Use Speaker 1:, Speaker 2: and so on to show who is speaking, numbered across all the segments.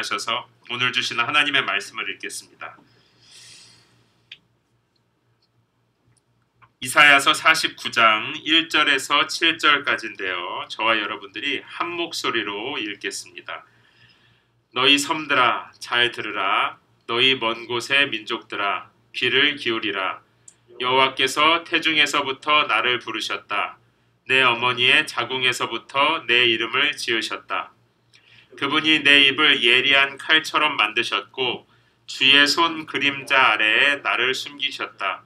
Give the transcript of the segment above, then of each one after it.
Speaker 1: 하셔서 오늘 주시는 하나님의 말씀을 읽겠습니다. 이사야서 49장 1절에서 7절까지인데요. 저와 여러분들이 한 목소리로 읽겠습니다. 너희 섬들아 잘 들으라. 너희 먼 곳의 민족들아 귀를 기울이라. 여호와께서 태중에서부터 나를 부르셨다. 내 어머니의 자궁에서부터 내 이름을 지으셨다. 그분이 내 입을 예리한 칼처럼 만드셨고 주의 손 그림자 아래에 나를 숨기셨다.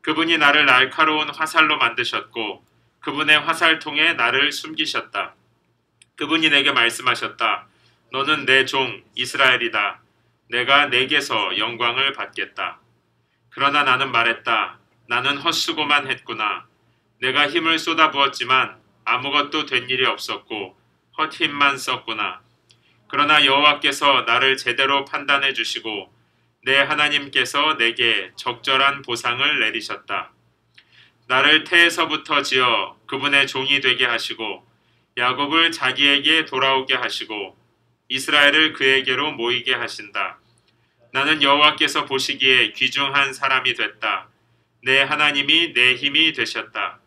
Speaker 1: 그분이 나를 날카로운 화살로 만드셨고 그분의 화살통에 나를 숨기셨다. 그분이 내게 말씀하셨다. 너는 내 종 이스라엘이다. 내가 내게서 영광을 받겠다. 그러나 나는 말했다. 나는 헛수고만 했구나. 내가 힘을 쏟아부었지만 아무것도 된 일이 없었고 헛힘만 썼구나. 그러나 여호와께서 나를 제대로 판단해 주시고 내 하나님께서 내게 적절한 보상을 내리셨다. 나를 태에서부터 지어 그분의 종이 되게 하시고 야곱을 자기에게 돌아오게 하시고 이스라엘을 그에게로 모이게 하신다. 나는 여호와께서 보시기에 귀중한 사람이 됐다. 내 하나님이 내 힘이 되셨다.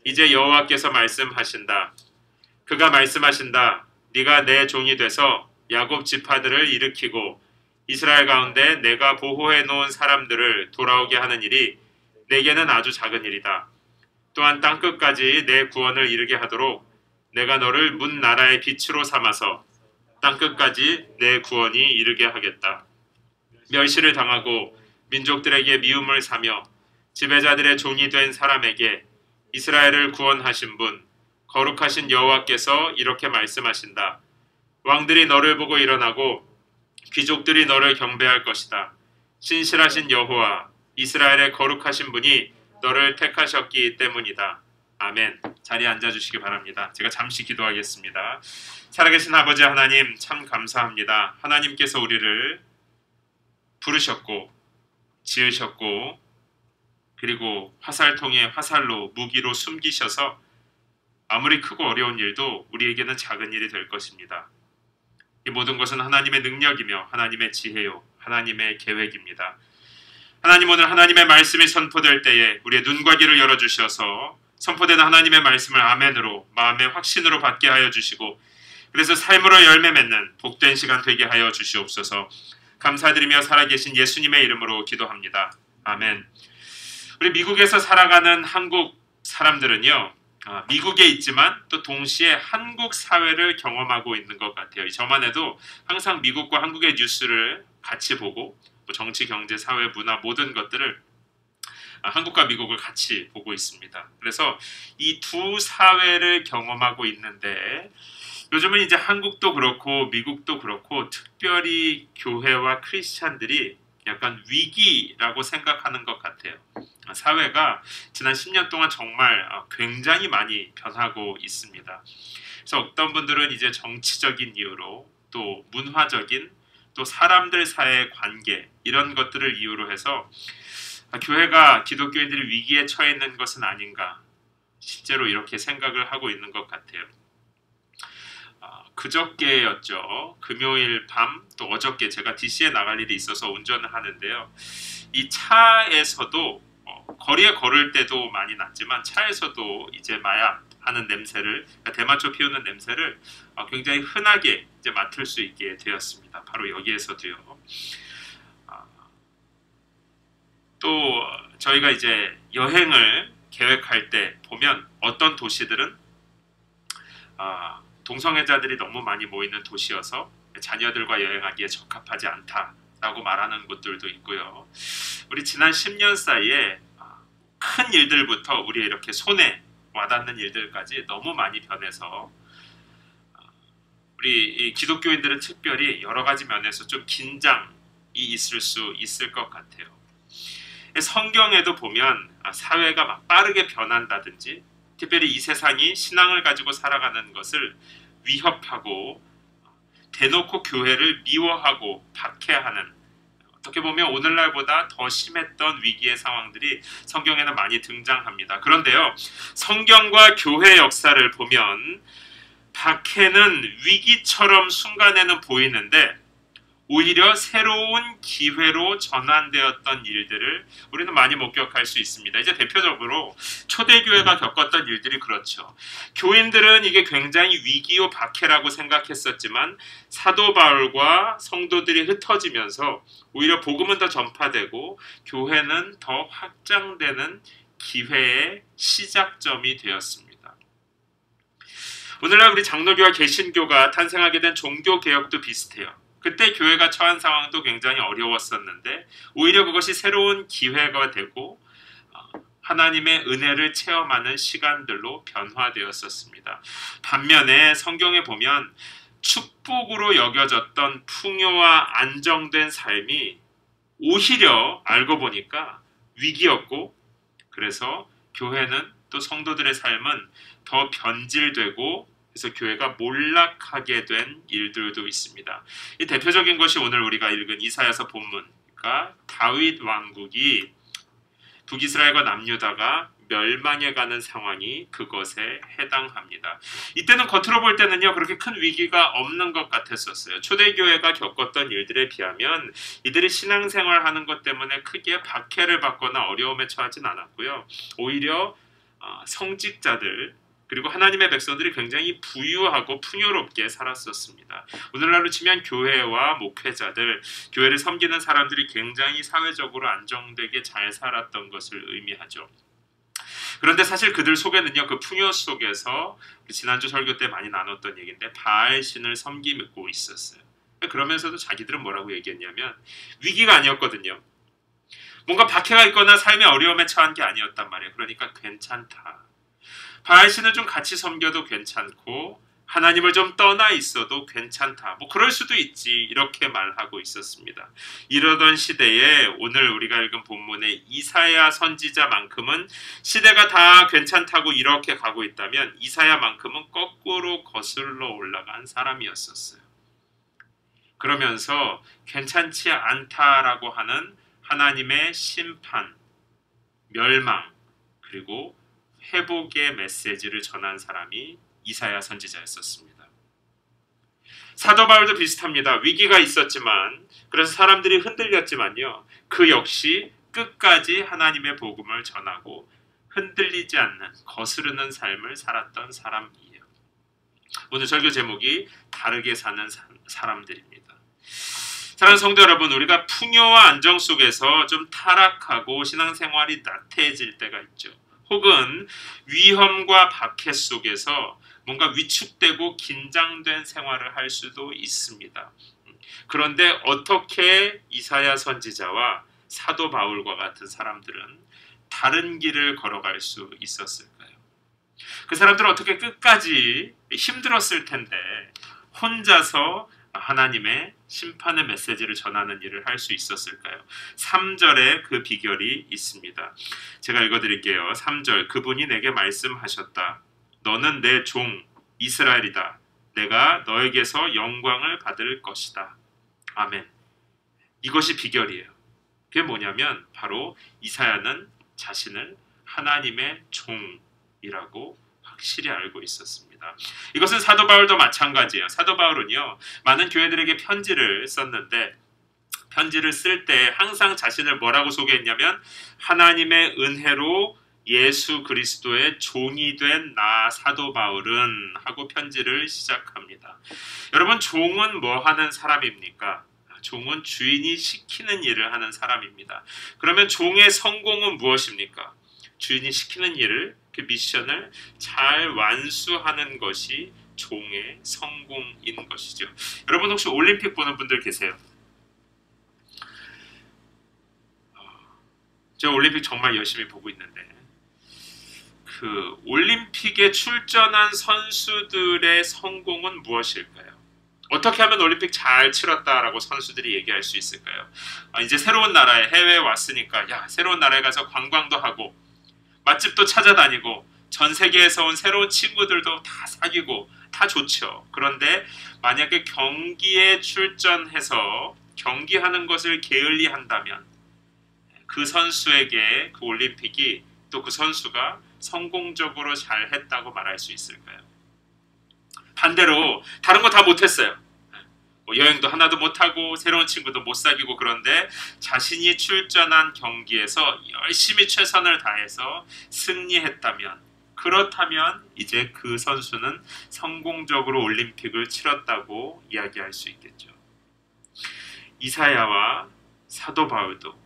Speaker 1: 이제 여호와께서 말씀하신다. 그가 말씀하신다. 네가 내 종이 돼서 야곱 지파들을 일으키고 이스라엘 가운데 내가 보호해 놓은 사람들을 돌아오게 하는 일이 내게는 아주 작은 일이다. 또한 땅끝까지 내 구원을 이루게 하도록 내가 너를 문 나라의 빛으로 삼아서 땅끝까지 내 구원이 이르게 하겠다. 멸시를 당하고 민족들에게 미움을 사며 지배자들의 종이 된 사람에게 이스라엘을 구원하신 분 거룩하신 여호와께서 이렇게 말씀하신다. 왕들이 너를 보고 일어나고 귀족들이 너를 경배할 것이다. 신실하신 여호와 이스라엘의 거룩하신 분이 너를 택하셨기 때문이다. 아멘. 자리에 앉아주시기 바랍니다. 제가 잠시 기도하겠습니다. 살아계신 아버지 하나님 참 감사합니다. 하나님께서 우리를 부르셨고 지으셨고 그리고 화살통에 화살로 무기로 숨기셔서 아무리 크고 어려운 일도 우리에게는 작은 일이 될 것입니다. 이 모든 것은 하나님의 능력이며 하나님의 지혜요 하나님의 계획입니다. 하나님 오늘 하나님의 말씀이 선포될 때에 우리의 눈과 귀를 열어주셔서 선포되는 하나님의 말씀을 아멘으로 마음의 확신으로 받게 하여 주시고 그래서 삶으로 열매 맺는 복된 시간 되게 하여 주시옵소서. 감사드리며 살아계신 예수님의 이름으로 기도합니다. 아멘. 우리 미국에서 살아가는 한국 사람들은요. 미국에 있지만 또 동시에 한국 사회를 경험하고 있는 것 같아요. 저만 해도 항상 미국과 한국의 뉴스를 같이 보고 정치, 경제, 사회, 문화 모든 것들을 한국과 미국을 같이 보고 있습니다. 그래서 이 두 사회를 경험하고 있는데 요즘은 이제 한국도 그렇고 미국도 그렇고 특별히 교회와 크리스찬들이 약간 위기라고 생각하는 것 같아요. 사회가 지난 10년 동안 정말 굉장히 많이 변하고 있습니다. 그래서 어떤 분들은 이제 정치적인 이유로 또 문화적인 또 사람들 사이의 관계 이런 것들을 이유로 해서 교회가 기독교인들이 위기에 처해 있는 것은 아닌가 실제로 이렇게 생각을 하고 있는 것 같아요. 그저께였죠. 금요일 밤 또 어저께 제가 DC에 나갈 일이 있어서 운전을 하는데요. 이 차에서도 거리에 걸을 때도 많이 났지만 차에서도 이제 마약 하는 냄새를 대마초 피우는 냄새를 굉장히 흔하게 이제 맡을 수 있게 되었습니다. 바로 여기에서도요. 또 저희가 이제 여행을 계획할 때 보면 어떤 도시들은 동성애자들이 너무 많이 모이는 도시여서 자녀들과 여행하기에 적합하지 않다라고 말하는 곳들도 있고요. 우리 지난 10년 사이에 큰 일들부터 우리 이렇게 손에 와닿는 일들까지 너무 많이 변해서 우리 기독교인들은 특별히 여러 가지 면에서 좀 긴장이 있을 수 있을 것 같아요. 성경에도 보면 사회가 막 빠르게 변한다든지 특별히 이 세상이 신앙을 가지고 살아가는 것을 위협하고 대놓고 교회를 미워하고 박해하는 어떻게 보면 오늘날보다 더 심했던 위기의 상황들이 성경에는 많이 등장합니다. 그런데요, 성경과 교회 역사를 보면 박해는 위기처럼 순간에는 보이는데 오히려 새로운 기회로 전환되었던 일들을 우리는 많이 목격할 수 있습니다. 이제 대표적으로 초대교회가 겪었던 일들이 그렇죠. 교인들은 이게 굉장히 위기요 박해라고 생각했었지만 사도 바울과 성도들이 흩어지면서 오히려 복음은 더 전파되고 교회는 더 확장되는 기회의 시작점이 되었습니다. 오늘날 우리 장로교와 개신교가 탄생하게 된 종교개혁도 비슷해요. 그때 교회가 처한 상황도 굉장히 어려웠었는데 오히려 그것이 새로운 기회가 되고 하나님의 은혜를 체험하는 시간들로 변화되었었습니다. 반면에 성경에 보면 축복으로 여겨졌던 풍요와 안정된 삶이 오히려 알고 보니까 위기였고, 그래서 교회는 또 성도들의 삶은 더 변질되고 그래서 교회가 몰락하게 된 일들도 있습니다. 이 대표적인 것이 오늘 우리가 읽은 이사야서 본문, 그러니까 다윗 왕국이 북이스라엘과 남유다가 멸망해 가는 상황이 그것에 해당합니다. 이때는 겉으로 볼 때는요 그렇게 큰 위기가 없는 것 같았었어요. 초대교회가 겪었던 일들에 비하면 이들이 신앙생활하는 것 때문에 크게 박해를 받거나 어려움에 처하진 않았고요. 오히려 성직자들 그리고 하나님의 백성들이 굉장히 부유하고 풍요롭게 살았었습니다. 오늘날로 치면 교회와 목회자들, 교회를 섬기는 사람들이 굉장히 사회적으로 안정되게 잘 살았던 것을 의미하죠. 그런데 사실 그들 속에는요, 그 풍요 속에서 지난주 설교 때 많이 나눴던 얘기인데 바알 신을 섬기고 있었어요. 그러면서도 자기들은 뭐라고 얘기했냐면 위기가 아니었거든요. 뭔가 박해가 있거나 삶의 어려움에 처한 게 아니었단 말이에요. 그러니까 괜찮다. 바알 신을 좀 같이 섬겨도 괜찮고 하나님을 좀 떠나 있어도 괜찮다. 뭐 그럴 수도 있지. 이렇게 말하고 있었습니다. 이러던 시대에 오늘 우리가 읽은 본문의 이사야 선지자만큼은 시대가 다 괜찮다고 이렇게 가고 있다면 이사야만큼은 거꾸로 거슬러 올라간 사람이었었어요. 그러면서 괜찮지 않다라고 하는 하나님의 심판, 멸망, 그리고 회복의 메시지를 전한 사람이 이사야 선지자였었습니다. 사도 바울도 비슷합니다. 위기가 있었지만 그래서 사람들이 흔들렸지만요. 그 역시 끝까지 하나님의 복음을 전하고 흔들리지 않는 거스르는 삶을 살았던 사람이에요. 오늘 설교 제목이 다르게 사는 사람들입니다. 사랑하는 성도 여러분, 우리가 풍요와 안정 속에서 좀 타락하고 신앙생활이 나태해질 때가 있죠. 혹은 위험과 박해 속에서 뭔가 위축되고 긴장된 생활을 할 수도 있습니다. 그런데 어떻게 이사야 선지자와 사도 바울과 같은 사람들은 다른 길을 걸어갈 수 있었을까요? 그 사람들은 어떻게 끝까지 힘들었을 텐데 혼자서 하나님의 심판의 메시지를 전하는 일을 할 수 있었을까요? 3절에 그 비결이 있습니다. 제가 읽어드릴게요. 3절, 그분이 내게 말씀하셨다. 너는 내 종 이스라엘이다. 내가 너에게서 영광을 받을 것이다. 아멘. 이것이 비결이에요. 그게 뭐냐면 바로 이사야는 자신을 하나님의 종이라고 확실히 알고 있었습니다. 이것은 사도 바울도 마찬가지예요. 사도 바울은요, 많은 교회들에게 편지를 썼는데 편지를 쓸 때 항상 자신을 뭐라고 소개했냐면 하나님의 은혜로 예수 그리스도의 종이 된 나 사도 바울은 하고 편지를 시작합니다. 여러분, 종은 뭐 하는 사람입니까? 종은 주인이 시키는 일을 하는 사람입니다. 그러면 종의 성공은 무엇입니까? 주인이 시키는 일을, 그 미션을 잘 완수하는 것이 종의 성공인 것이죠. 여러분 혹시 올림픽 보는 분들 계세요? 제가 올림픽 정말 열심히 보고 있는데 그 올림픽에 출전한 선수들의 성공은 무엇일까요? 어떻게 하면 올림픽 잘 치렀다라고 선수들이 얘기할 수 있을까요? 이제 새로운 나라에 해외에 왔으니까 야, 새로운 나라에 가서 관광도 하고 맛집도 찾아다니고 전 세계에서 온 새로운 친구들도 다 사귀고 다 좋죠. 그런데 만약에 경기에 출전해서 경기하는 것을 게을리한다면 그 선수에게 그 올림픽이 또 그 선수가 성공적으로 잘 했다고 말할 수 있을까요? 반대로 다른 거 다 못했어요. 뭐 여행도 하나도 못하고 새로운 친구도 못 사귀고 그런데 자신이 출전한 경기에서 열심히 최선을 다해서 승리했다면, 그렇다면 이제 그 선수는 성공적으로 올림픽을 치렀다고 이야기할 수 있겠죠. 이사야와 사도 바울도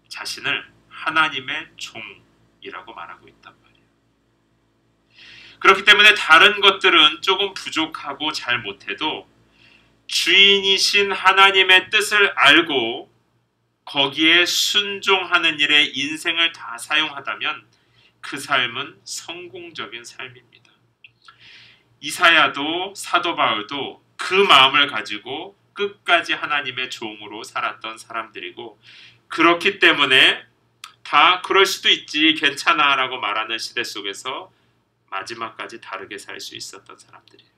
Speaker 1: 자신을 하나님의 종이라고 말하고 있단 말이에요. 그렇기 때문에 다른 것들은 조금 부족하고 잘 못해도 주인이신 하나님의 뜻을 알고 거기에 순종하는 일에 인생을 다 사용하다면 그 삶은 성공적인 삶입니다. 이사야도 사도 바울도 그 마음을 가지고 끝까지 하나님의 종으로 살았던 사람들이고, 그렇기 때문에 다 그럴 수도 있지, 괜찮아 라고 말하는 시대 속에서 마지막까지 다르게 살 수 있었던 사람들이에요.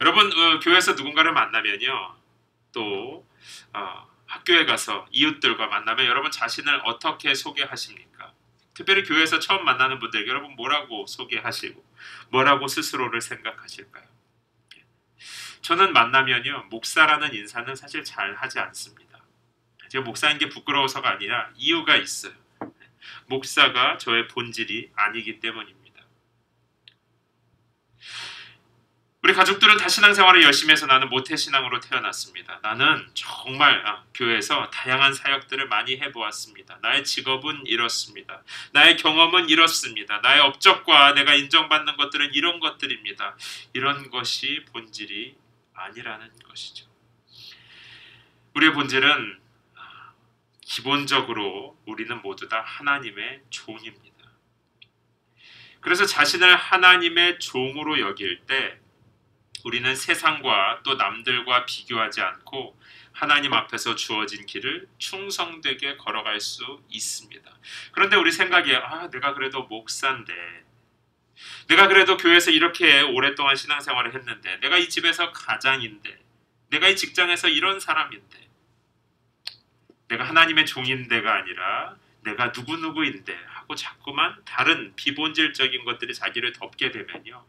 Speaker 1: 여러분, 교회에서 누군가를 만나면요, 또 학교에 가서 이웃들과 만나면 여러분 자신을 어떻게 소개하십니까? 특별히 교회에서 처음 만나는 분들에게 여러분 뭐라고 소개하시고 뭐라고 스스로를 생각하실까요? 저는 만나면요, 목사라는 인사는 사실 잘 하지 않습니다. 제가 목사인 게 부끄러워서가 아니라 이유가 있어요. 목사가 저의 본질이 아니기 때문입니다. 우리 가족들은 다 신앙생활을 열심히 해서 나는 모태신앙으로 태어났습니다. 나는 정말 교회에서 다양한 사역들을 많이 해보았습니다. 나의 직업은 이렇습니다. 나의 경험은 이렇습니다. 나의 업적과 내가 인정받는 것들은 이런 것들입니다. 이런 것이 본질이 아니라는 것이죠. 우리의 본질은 기본적으로 우리는 모두 다 하나님의 종입니다. 그래서 자신을 하나님의 종으로 여길 때 우리는 세상과 또 남들과 비교하지 않고 하나님 앞에서 주어진 길을 충성되게 걸어갈 수 있습니다. 그런데 우리 생각에 내가 그래도 목사인데, 내가 그래도 교회에서 이렇게 오랫동안 신앙생활을 했는데, 내가 이 집에서 가장인데, 내가 이 직장에서 이런 사람인데, 내가 하나님의 종인데가 아니라 내가 누구누구인데 하고 자꾸만 다른 비본질적인 것들이 자기를 덮게 되면요,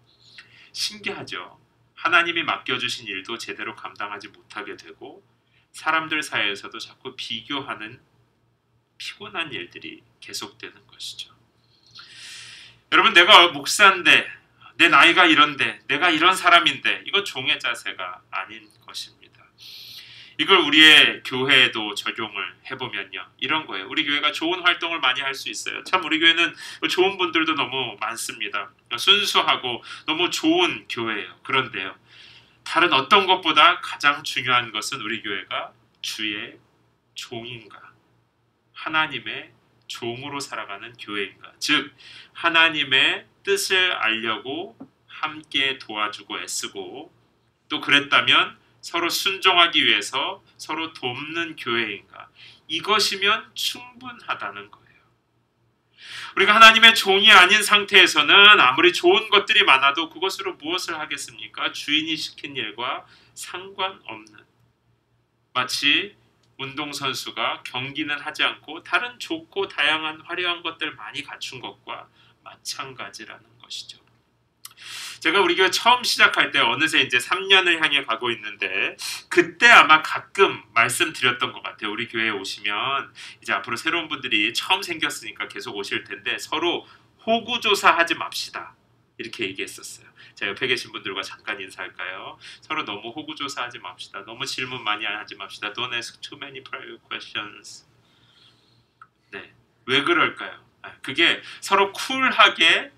Speaker 1: 신기하죠. 하나님이 맡겨주신 일도 제대로 감당하지 못하게 되고 사람들 사이에서도 자꾸 비교하는 피곤한 일들이 계속되는 것이죠. 여러분, 내가 목사인데, 내 나이가 이런데, 내가 이런 사람인데, 이거 종의 자세가 아닌 것입니다. 이걸 우리의 교회에도 적용을 해보면요, 이런 거예요. 우리 교회가 좋은 활동을 많이 할 수 있어요. 참 우리 교회는 좋은 분들도 너무 많습니다. 순수하고 너무 좋은 교회예요. 그런데요, 다른 어떤 것보다 가장 중요한 것은 우리 교회가 주의 종인가, 하나님의 종으로 살아가는 교회인가, 즉 하나님의 뜻을 알려고 함께 도와주고 애쓰고, 또 그랬다면 서로 순종하기 위해서 서로 돕는 교회인가, 이것이면 충분하다는 거예요. 우리가 하나님의 종이 아닌 상태에서는 아무리 좋은 것들이 많아도 그것으로 무엇을 하겠습니까? 주인이 시킨 일과 상관없는, 마치 운동선수가 경기는 하지 않고 다른 좋고 다양한 화려한 것들 많이 갖춘 것과 마찬가지라는 것이죠. 제가 우리 교회 처음 시작할 때 어느새 이제 3년을 향해 가고 있는데, 그때 아마 가끔 말씀드렸던 것 같아요. 우리 교회에 오시면 이제 앞으로 새로운 분들이 처음 생겼으니까 계속 오실 텐데 서로 호구조사하지 맙시다, 이렇게 얘기했었어요. 자, 옆에 계신 분들과 잠깐 인사할까요? 서로 너무 호구조사하지 맙시다. 너무 질문 많이 하지 맙시다. Don't ask too many private questions. 네, 왜 그럴까요? 그게 서로 쿨하게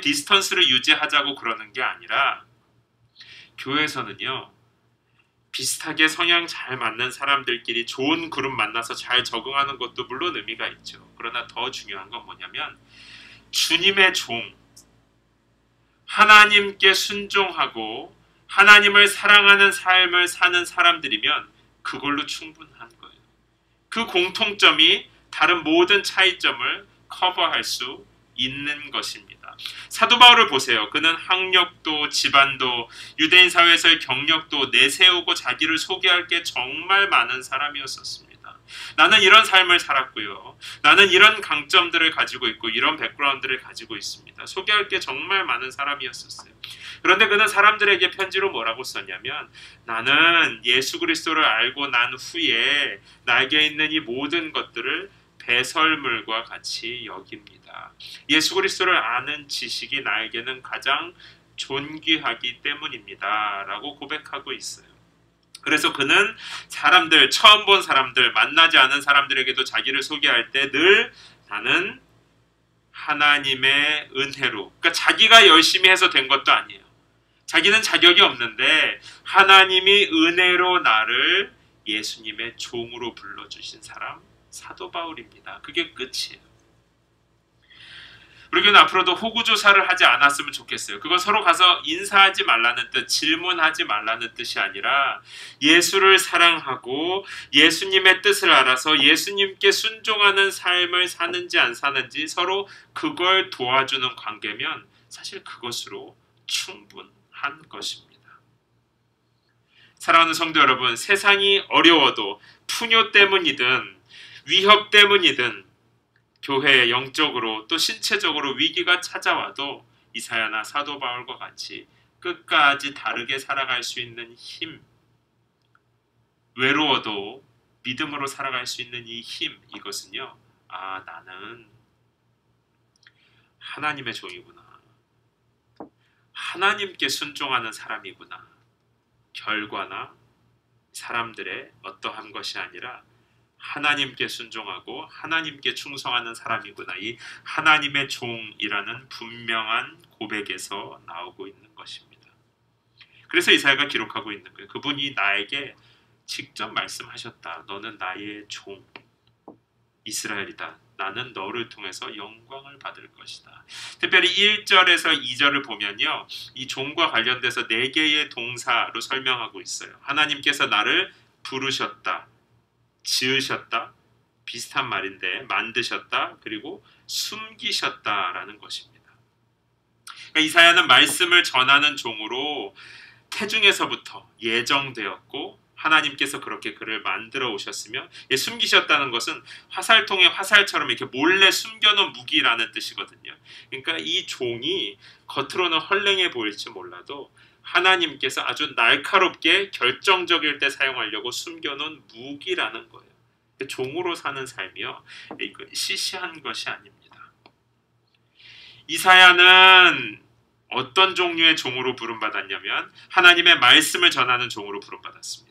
Speaker 1: 디스턴스를 유지하자고 그러는 게 아니라, 교회에서는요, 비슷하게 성향 잘 맞는 사람들끼리 좋은 그룹 만나서 잘 적응하는 것도 물론 의미가 있죠. 그러나 더 중요한 건 뭐냐면, 주님의 종, 하나님께 순종하고 하나님을 사랑하는 삶을 사는 사람들이면 그걸로 충분한 거예요. 그 공통점이 다른 모든 차이점을 커버할 수 있는 것입니다. 사도 바울을 보세요. 그는 학력도 집안도 유대인 사회에서의 경력도 내세우고 자기를 소개할 게 정말 많은 사람이었습니다. 나는 이런 삶을 살았고요. 나는 이런 강점들을 가지고 있고 이런 백그라운드를 가지고 있습니다. 소개할 게 정말 많은 사람이었었어요. 그런데 그는 사람들에게 편지로 뭐라고 썼냐면 나는 예수 그리스도를 알고 난 후에 나에게 있는 이 모든 것들을 배설물과 같이 여깁니다. 예수 그리스도를 아는 지식이 나에게는 가장 존귀하기 때문입니다. 라고 고백하고 있어요. 그래서 그는 사람들, 처음 본 사람들, 만나지 않은 사람들에게도 자기를 소개할 때 늘 나는 하나님의 은혜로, 그러니까 자기가 열심히 해서 된 것도 아니에요. 자기는 자격이 없는데 하나님이 은혜로 나를 예수님의 종으로 불러주신 사람, 사도 바울입니다. 그게 끝이에요. 우리는 앞으로도 호구조사를 하지 않았으면 좋겠어요. 그건 서로 가서 인사하지 말라는 뜻, 질문하지 말라는 뜻이 아니라 예수를 사랑하고 예수님의 뜻을 알아서 예수님께 순종하는 삶을 사는지 안 사는지 서로 그걸 도와주는 관계면 사실 그것으로 충분한 것입니다. 사랑하는 성도 여러분, 세상이 어려워도 풍요 때문이든 위협 때문이든 교회에 영적으로 또 신체적으로 위기가 찾아와도 이사야나 사도 바울과 같이 끝까지 다르게 살아갈 수 있는 힘, 외로워도 믿음으로 살아갈 수 있는 이 힘, 이것은요, 나는 하나님의 종이구나. 하나님께 순종하는 사람이구나. 결과나 사람들의 어떠한 것이 아니라 하나님께 순종하고 하나님께 충성하는 사람이구나. 이 하나님의 종이라는 분명한 고백에서 나오고 있는 것입니다. 그래서 이사야가 기록하고 있는 거예요. 그분이 나에게 직접 말씀하셨다. 너는 나의 종 이스라엘이다. 나는 너를 통해서 영광을 받을 것이다. 특별히 1절에서 2절을 보면요, 이 종과 관련돼서 4개의 동사로 설명하고 있어요. 하나님께서 나를 부르셨다, 지으셨다, 비슷한 말인데 만드셨다, 그리고 숨기셨다라는 것입니다. 그러니까 이사야는 말씀을 전하는 종으로 태중에서부터 예정되었고 하나님께서 그렇게 그를 만들어 오셨으며, 숨기셨다는 것은 화살통에 화살처럼 이렇게 몰래 숨겨놓은 무기라는 뜻이거든요. 그러니까 이 종이 겉으로는 헐랭해 보일지 몰라도 하나님께서 아주 날카롭게 결정적일 때 사용하려고 숨겨놓은 무기라는 거예요. 종으로 사는 삶이요, 시시한 것이 아닙니다. 이사야는 어떤 종류의 종으로 부름받았냐면 하나님의 말씀을 전하는 종으로 부름받았습니다.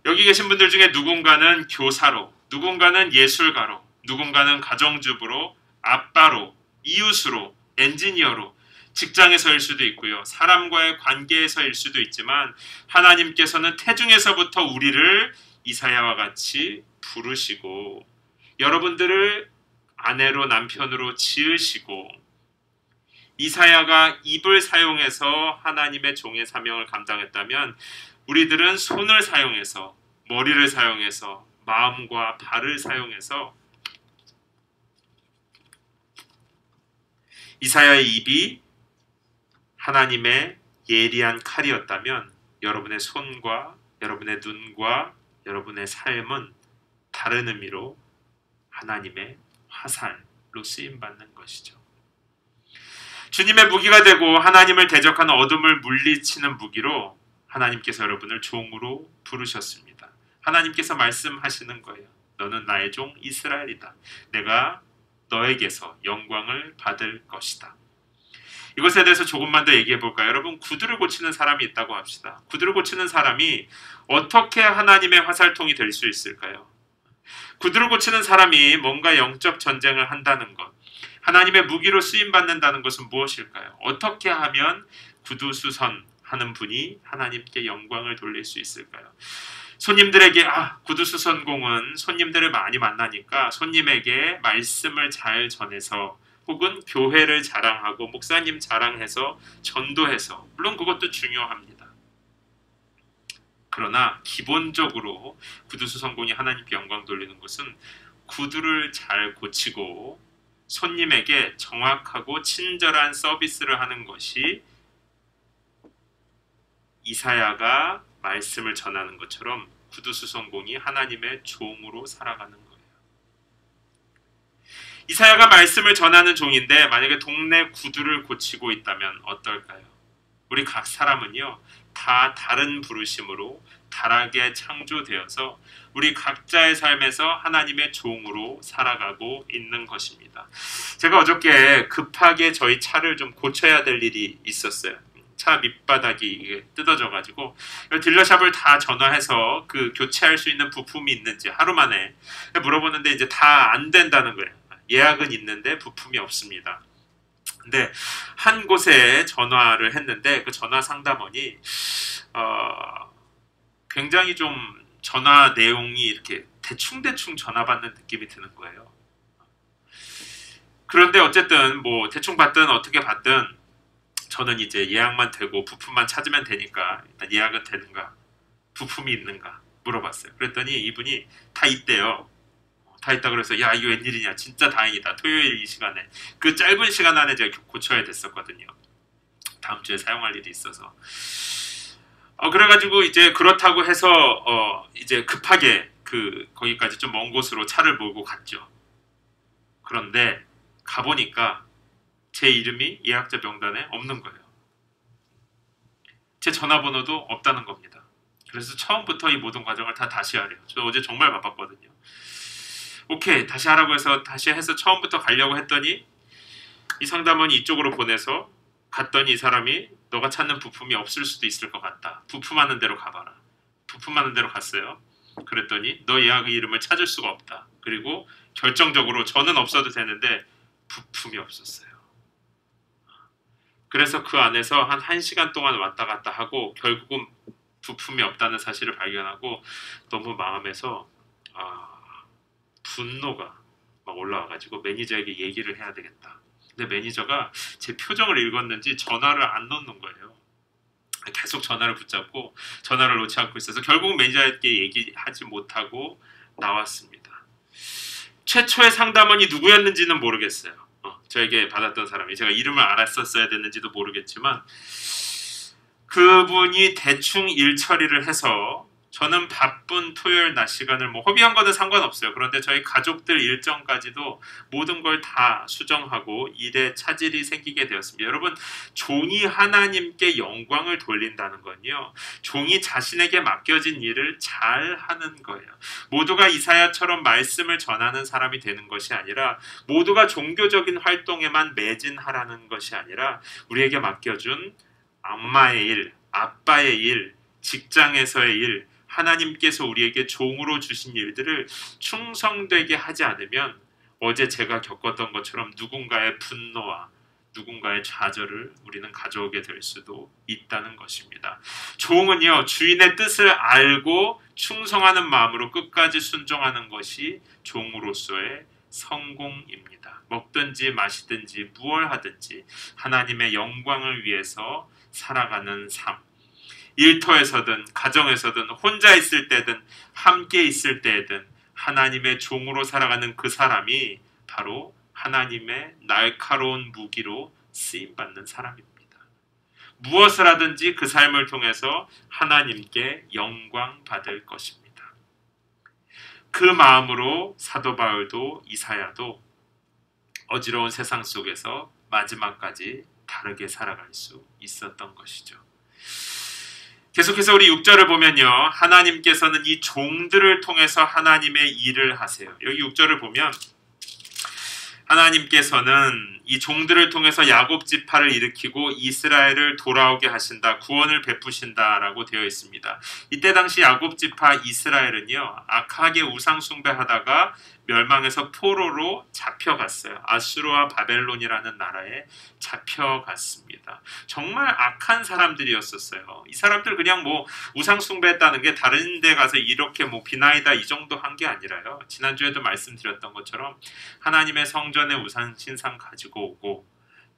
Speaker 1: 여기 계신 분들 중에 누군가는 교사로, 누군가는 예술가로, 누군가는 가정주부로, 아빠로, 이웃으로, 엔지니어로, 직장에서일 수도 있고요. 사람과의 관계에서일 수도 있지만 하나님께서는 태중에서부터 우리를 이사야와 같이 부르시고 여러분들을 아내로 남편으로 지으시고, 이사야가 입을 사용해서 하나님의 종의 사명을 감당했다면 우리들은 손을 사용해서, 머리를 사용해서, 마음과 발을 사용해서 이사야의 입이 하나님의 예리한 칼이었다면 여러분의 손과 여러분의 눈과 여러분의 삶은 다른 의미로 하나님의 화살로 쓰임받는 것이죠. 주님의 무기가 되고 하나님을 대적하는 어둠을 물리치는 무기로 하나님께서 여러분을 종으로 부르셨습니다. 하나님께서 말씀하시는 거예요. 너는 나의 종 이스라엘이다. 내가 너에게서 영광을 받을 것이다. 이것에 대해서 조금만 더 얘기해 볼까요? 여러분, 구두를 고치는 사람이 있다고 합시다. 구두를 고치는 사람이 어떻게 하나님의 화살통이 될 수 있을까요? 구두를 고치는 사람이 뭔가 영적 전쟁을 한다는 것, 하나님의 무기로 쓰임받는다는 것은 무엇일까요? 어떻게 하면 구두수선 하는 분이 하나님께 영광을 돌릴 수 있을까요? 손님들에게 구두수선공은 손님들을 많이 만나니까 손님에게 말씀을 잘 전해서, 혹은 교회를 자랑하고 목사님 자랑해서 전도해서, 물론 그것도 중요합니다. 그러나 기본적으로 구두수선공이 하나님께 영광 돌리는 것은 구두를 잘 고치고 손님에게 정확하고 친절한 서비스를 하는 것이 이사야가 말씀을 전하는 것처럼 구두수성공이 하나님의 종으로 살아가는 거예요. 이사야가 말씀을 전하는 종인데 만약에 동네 구두를 고치고 있다면 어떨까요? 우리 각 사람은요, 다 다른 부르심으로 다르게 창조되어서 우리 각자의 삶에서 하나님의 종으로 살아가고 있는 것입니다. 제가 어저께 급하게 저희 차를 좀 고쳐야 될 일이 있었어요. 차 밑바닥이 뜯어져가지고 딜러샵을 다 전화해서 그 교체할 수 있는 부품이 있는지 하루 만에 물어보는데 이제 다 안 된다는 거예요. 예약은 있는데 부품이 없습니다. 근데 한 곳에 전화를 했는데 그 전화 상담원이 굉장히 좀 전화 내용이 이렇게 대충대충 전화 받는 느낌이 드는 거예요. 그런데 어쨌든 뭐 대충 받든 어떻게 받든 저는 이제 예약만 되고 부품만 찾으면 되니까 일단 예약은 되는가, 부품이 있는가 물어봤어요. 그랬더니 이분이 다 있대요. 다 있다 그래서 야, 이거 웬일이냐, 진짜 다행이다. 토요일 이 시간에, 그 짧은 시간 안에 제가 고쳐야 됐었거든요. 다음 주에 사용할 일이 있어서. 그래가지고 이제 그렇다고 해서 이제 급하게 거기까지 좀 먼 곳으로 차를 몰고 갔죠. 그런데 가보니까 제 이름이 예약자 명단에 없는 거예요. 제 전화번호도 없다는 겁니다. 그래서 처음부터 이 모든 과정을 다 다시 하래요. 저 어제 정말 바빴거든요. 오케이, 다시 하라고 해서 다시 해서 처음부터 가려고 했더니 이 상담원이 이쪽으로 보내서 갔더니 이 사람이 너가 찾는 부품이 없을 수도 있을 것 같다. 부품하는 대로 가봐라. 부품하는 대로 갔어요. 그랬더니 너 예약 이름을 찾을 수가 없다. 그리고 결정적으로 저는 없어도 되는데 부품이 없었어요. 그래서 그 안에서 한 1시간 동안 왔다 갔다 하고 결국은 부품이 없다는 사실을 발견하고 너무 마음에서 분노가 막 올라와가지고 매니저에게 얘기를 해야 되겠다. 근데 매니저가 제 표정을 읽었는지 전화를 안 놓는 거예요. 계속 전화를 붙잡고 전화를 놓지 않고 있어서 결국 매니저에게 얘기하지 못하고 나왔습니다. 최초의 상담원이 누구였는지는 모르겠어요. 저에게 받았던 사람이, 제가 이름을 알았었어야 됐는지도 모르겠지만 그분이 대충 일 처리를 해서 저는 바쁜 토요일 낮 시간을 뭐 허비한 거는 상관없어요. 그런데 저희 가족들 일정까지도 모든 걸 다 수정하고 일에 차질이 생기게 되었습니다. 여러분, 종이 하나님께 영광을 돌린다는 건요, 종이 자신에게 맡겨진 일을 잘 하는 거예요. 모두가 이사야처럼 말씀을 전하는 사람이 되는 것이 아니라, 모두가 종교적인 활동에만 매진하라는 것이 아니라, 우리에게 맡겨준 엄마의 일, 아빠의 일, 직장에서의 일, 하나님께서 우리에게 종으로 주신 일들을 충성되게 하지 않으면 어제 제가 겪었던 것처럼 누군가의 분노와 누군가의 좌절을 우리는 가져오게 될 수도 있다는 것입니다. 종은요, 주인의 뜻을 알고 충성하는 마음으로 끝까지 순종하는 것이 종으로서의 성공입니다. 먹든지 마시든지 무얼 하든지 하나님의 영광을 위해서 살아가는 삶, 일터에서든 가정에서든 혼자 있을 때든 함께 있을 때든 하나님의 종으로 살아가는 그 사람이 바로 하나님의 날카로운 무기로 쓰임받는 사람입니다. 무엇을 하든지 그 삶을 통해서 하나님께 영광 받을 것입니다. 그 마음으로 사도 바울도 이사야도 어지러운 세상 속에서 마지막까지 다르게 살아갈 수 있었던 것이죠. 계속해서 우리 6절을 보면요, 하나님께서는 이 종들을 통해서 하나님의 일을 하세요. 여기 6절을 보면 하나님께서는 이 종들을 통해서 야곱 지파를 일으키고 이스라엘을 돌아오게 하신다, 구원을 베푸신다라고 되어 있습니다. 이때 당시 야곱 지파 이스라엘은요, 악하게 우상 숭배하다가 멸망해서 포로로 잡혀갔어요. 아수르와 바벨론이라는 나라에 잡혀갔습니다. 정말 악한 사람들이었었어요. 이 사람들 그냥 뭐 우상 숭배했다는 게 다른 데 가서 이렇게 뭐 비나이다 이 정도 한 게 아니라요, 지난주에도 말씀드렸던 것처럼 하나님의 성전에 우상 신상 가지고 오고,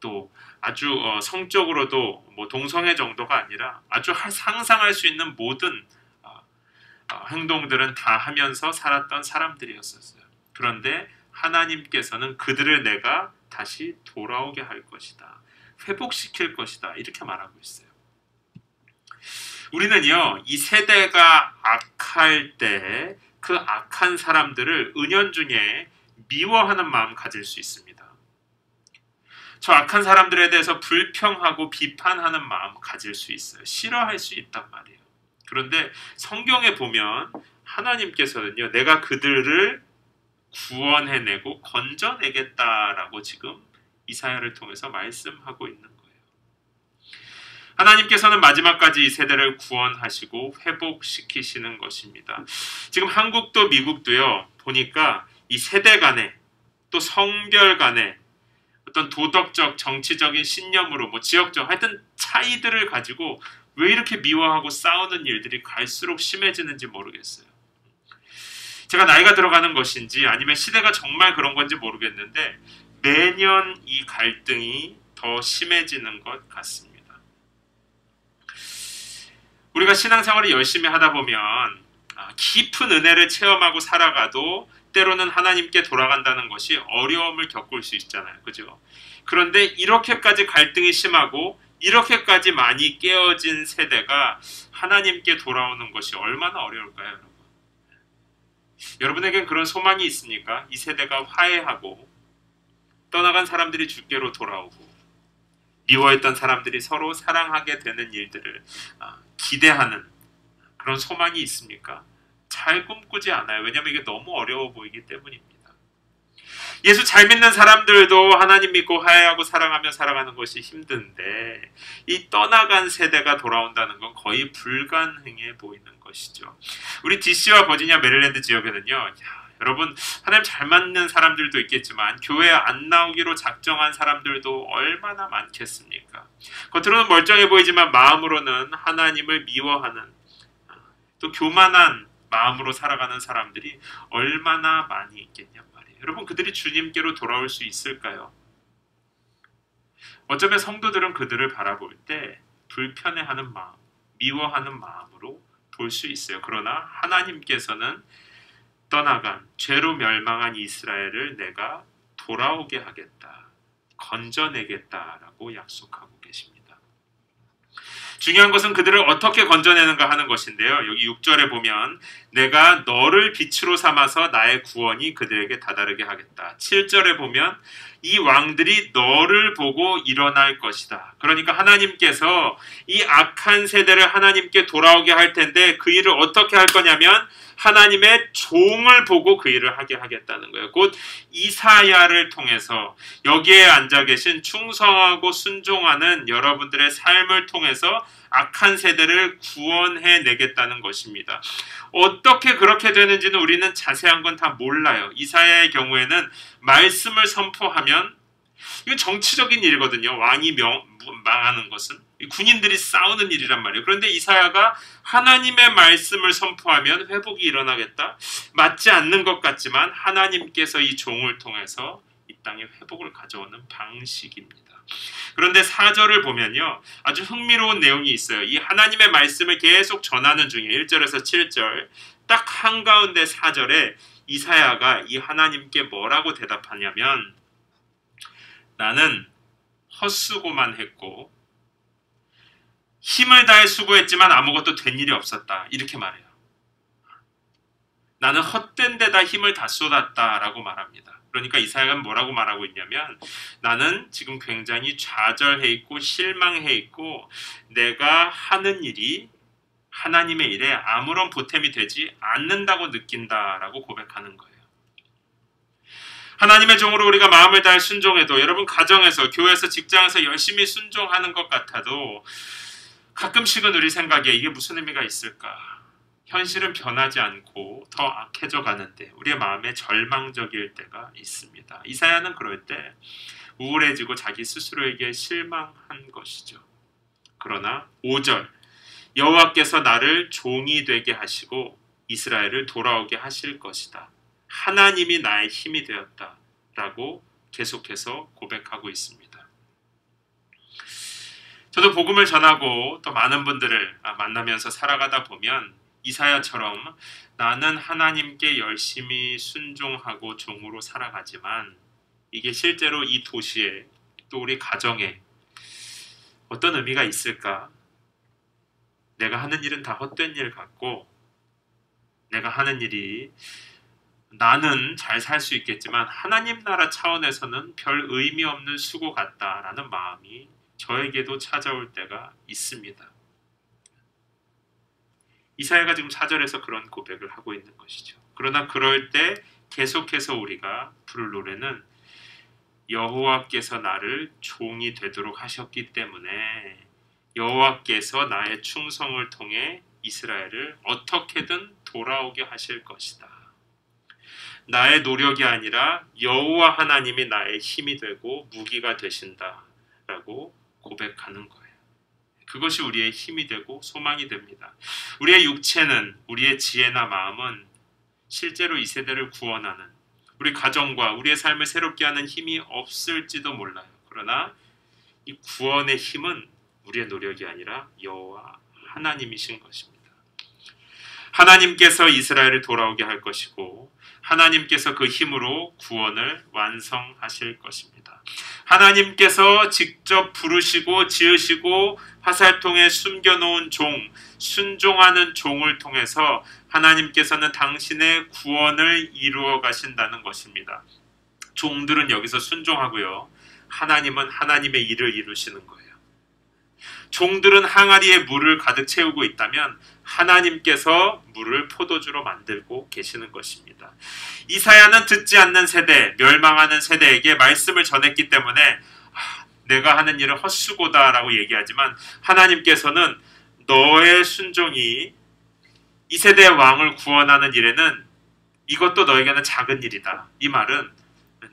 Speaker 1: 또 아주 성적으로도 뭐 동성애 정도가 아니라 아주 상상할 수 있는 모든 행동들은 다 하면서 살았던 사람들이었었어요. 그런데 하나님께서는 그들을 내가 다시 돌아오게 할 것이다, 회복시킬 것이다, 이렇게 말하고 있어요. 우리는요, 이 세대가 악할 때 그 악한 사람들을 은연중에 미워하는 마음 가질 수 있습니다. 저 악한 사람들에 대해서 불평하고 비판하는 마음 가질 수 있어요. 싫어할 수 있단 말이에요. 그런데 성경에 보면 하나님께서는요, 내가 그들을 구원해내고 건져내겠다라고 지금 이사야를 통해서 말씀하고 있는 거예요. 하나님께서는 마지막까지 이 세대를 구원하시고 회복시키시는 것입니다. 지금 한국도 미국도요, 보니까 이 세대 간에 또 성별 간에 어떤 도덕적, 정치적인 신념으로 지역적 하여튼 차이들을 가지고 왜 이렇게 미워하고 싸우는 일들이 갈수록 심해지는지 모르겠어요. 제가 나이가 들어가는 것인지 아니면 시대가 정말 그런 건지 모르겠는데 매년 이 갈등이 더 심해지는 것 같습니다. 우리가 신앙생활을 열심히 하다 보면 깊은 은혜를 체험하고 살아가도 때로는 하나님께 돌아간다는 것이 어려움을 겪을 수 있잖아요. 그죠? 그런데 이렇게까지 갈등이 심하고 이렇게까지 많이 깨어진 세대가 하나님께 돌아오는 것이 얼마나 어려울까요, 여러분? 여러분에겐 그런 소망이 있습니까? 이 세대가 화해하고 떠나간 사람들이 주께로 돌아오고 미워했던 사람들이 서로 사랑하게 되는 일들을 기대하는 그런 소망이 있습니까? 잘 꿈꾸지 않아요. 왜냐하면 이게 너무 어려워 보이기 때문입니다. 예수 잘 믿는 사람들도 하나님 믿고 화해하고 사랑하며 살아가는 것이 힘든데 이 떠나간 세대가 돌아온다는 건 거의 불가능해 보이는 것이죠. 우리 DC와 버지니아 메릴랜드 지역에는요, 여러분 하나님 잘 맞는 사람들도 있겠지만 교회에 안 나오기로 작정한 사람들도 얼마나 많겠습니까? 겉으로는 멀쩡해 보이지만 마음으로는 하나님을 미워하는 또 교만한 마음으로 살아가는 사람들이 얼마나 많이 있겠냔 말이에요. 여러분 그들이 주님께로 돌아올 수 있을까요? 어쩌면 성도들은 그들을 바라볼 때 불편해하는 마음, 미워하는 마음으로 볼 수 있어요. 그러나 하나님께서는 떠나간 죄로 멸망한 이스라엘을 내가 돌아오게 하겠다, 건져내겠다라고 약속하고 계십니다. 중요한 것은 그들을 어떻게 건져내는가 하는 것인데요. 여기 6절에 보면 내가 너를 빛으로 삼아서 나의 구원이 그들에게 다다르게 하겠다. 7절에 보면 이 왕들이 너를 보고 일어날 것이다. 그러니까 하나님께서 이 악한 세대를 하나님께 돌아오게 할 텐데 그 일을 어떻게 할 거냐면 하나님의 종을 보고 그 일을 하게 하겠다는 거예요. 곧 이사야를 통해서 여기에 앉아 계신 충성하고 순종하는 여러분들의 삶을 통해서 악한 세대를 구원해 내겠다는 것입니다. 어떻게 그렇게 되는지는 우리는 자세한 건 다 몰라요. 이사야의 경우에는 말씀을 선포하면 이건 정치적인 일이거든요. 왕이 망하는 것은 군인들이 싸우는 일이란 말이에요. 그런데 이사야가 하나님의 말씀을 선포하면 회복이 일어나겠다. 맞지 않는 것 같지만 하나님께서 이 종을 통해서 이 땅에 회복을 가져오는 방식입니다. 그런데 4절을 보면요, 아주 흥미로운 내용이 있어요. 이 하나님의 말씀을 계속 전하는 중에 1절에서 7절 딱 한가운데 4절에 이사야가 이 하나님께 뭐라고 대답하냐면 나는 헛수고만 했고 힘을 다해 수고했지만 아무것도 된 일이 없었다. 이렇게 말해요. 나는 헛된 데다 힘을 다 쏟았다라고 말합니다. 그러니까 이사야는 뭐라고 말하고 있냐면 나는 지금 굉장히 좌절해 있고 실망해 있고 내가 하는 일이 하나님의 일에 아무런 보탬이 되지 않는다고 느낀다라고 고백하는 거예요. 하나님의 종으로 우리가 마음을 다해 순종해도 여러분 가정에서 교회에서 직장에서 열심히 순종하는 것 같아도 가끔씩은 우리 생각에 이게 무슨 의미가 있을까? 현실은 변하지 않고 더 악해져 가는데 우리의 마음에 절망적일 때가 있습니다. 이사야는 그럴 때 우울해지고 자기 스스로에게 실망한 것이죠. 그러나 5절 여호와께서 나를 종이 되게 하시고 이스라엘을 돌아오게 하실 것이다. 하나님이 나의 힘이 되었다. 라고 계속해서 고백하고 있습니다. 저도 복음을 전하고 또 많은 분들을 만나면서 살아가다 보면 이사야처럼 나는 하나님께 열심히 순종하고 종으로 살아가지만 이게 실제로 이 도시에 또 우리 가정에 어떤 의미가 있을까? 내가 하는 일은 다 헛된 일 같고 내가 하는 일이 나는 잘 살 수 있겠지만 하나님 나라 차원에서는 별 의미 없는 수고 같다라는 마음이 저에게도 찾아올 때가 있습니다. 이사야가 지금 4절에서 그런 고백을 하고 있는 것이죠. 그러나 그럴 때 계속해서 우리가 부를 노래는 여호와께서 나를 종이 되도록 하셨기 때문에 여호와께서 나의 충성을 통해 이스라엘을 어떻게든 돌아오게 하실 것이다. 나의 노력이 아니라 여호와 하나님이 나의 힘이 되고 무기가 되신다 라고 고백하는 거예요. 그것이 우리의 힘이 되고 소망이 됩니다. 우리의 육체는, 우리의 지혜나 마음은 실제로 이 세대를 구원하는, 우리 가정과 우리의 삶을 새롭게 하는 힘이 없을지도 몰라요. 그러나 이 구원의 힘은 우리의 노력이 아니라 여호와 하나님이신 것입니다. 하나님께서 이스라엘을 돌아오게 할 것이고 하나님께서 그 힘으로 구원을 완성하실 것입니다. 하나님께서 직접 부르시고 지으시고 화살통에 숨겨놓은 종, 순종하는 종을 통해서 하나님께서는 당신의 구원을 이루어 가신다는 것입니다. 종들은 여기서 순종하고요. 하나님은 하나님의 일을 이루시는 거예요. 종들은 항아리에 물을 가득 채우고 있다면 하나님께서 물을 포도주로 만들고 계시는 것입니다. 이사야는 듣지 않는 세대, 멸망하는 세대에게 말씀을 전했기 때문에 내가 하는 일은 헛수고다라고 얘기하지만 하나님께서는 너의 순종이 이 세대의 왕을 구원하는 일에는 이것도 너에게는 작은 일이다. 이 말은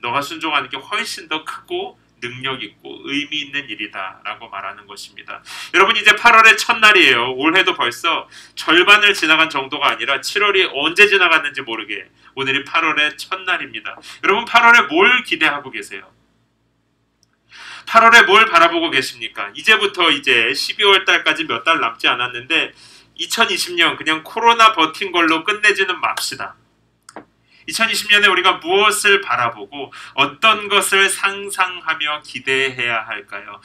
Speaker 1: 너가 순종하는 게 훨씬 더 크고 능력 있고 의미 있는 일이다 라고 말하는 것입니다. 여러분 이제 8월의 첫날이에요. 올해도 벌써 절반을 지나간 정도가 아니라 7월이 언제 지나갔는지 모르게 오늘이 8월의 첫날입니다. 여러분 8월에 뭘 기대하고 계세요? 8월에 뭘 바라보고 계십니까? 이제부터 이제 12월 달까지 몇 달 남지 않았는데 2020년 그냥 코로나 버틴 걸로 끝내지는 맙시다. 2020년에 우리가 무엇을 바라보고 어떤 것을 상상하며 기대해야 할까요?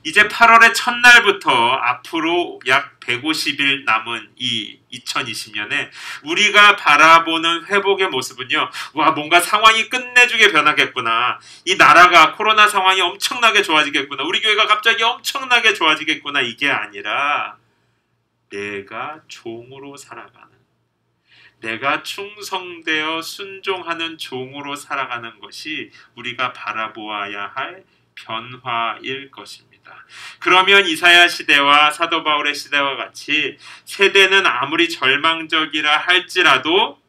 Speaker 1: 이제 8월의 첫날부터 앞으로 약 150일 남은 이 2020년에 우리가 바라보는 회복의 모습은요. 와, 뭔가 상황이 끝내주게 변하겠구나. 이 나라가 코로나 상황이 엄청나게 좋아지겠구나. 우리 교회가 갑자기 엄청나게 좋아지겠구나. 이게 아니라 내가 종으로 살아가는, 내가 충성되어 순종하는 종으로 살아가는 것이 우리가 바라보아야 할 변화일 것입니다. 그러면 이사야 시대와 사도 바울의 시대와 같이 세대는 아무리 절망적이라 할지라도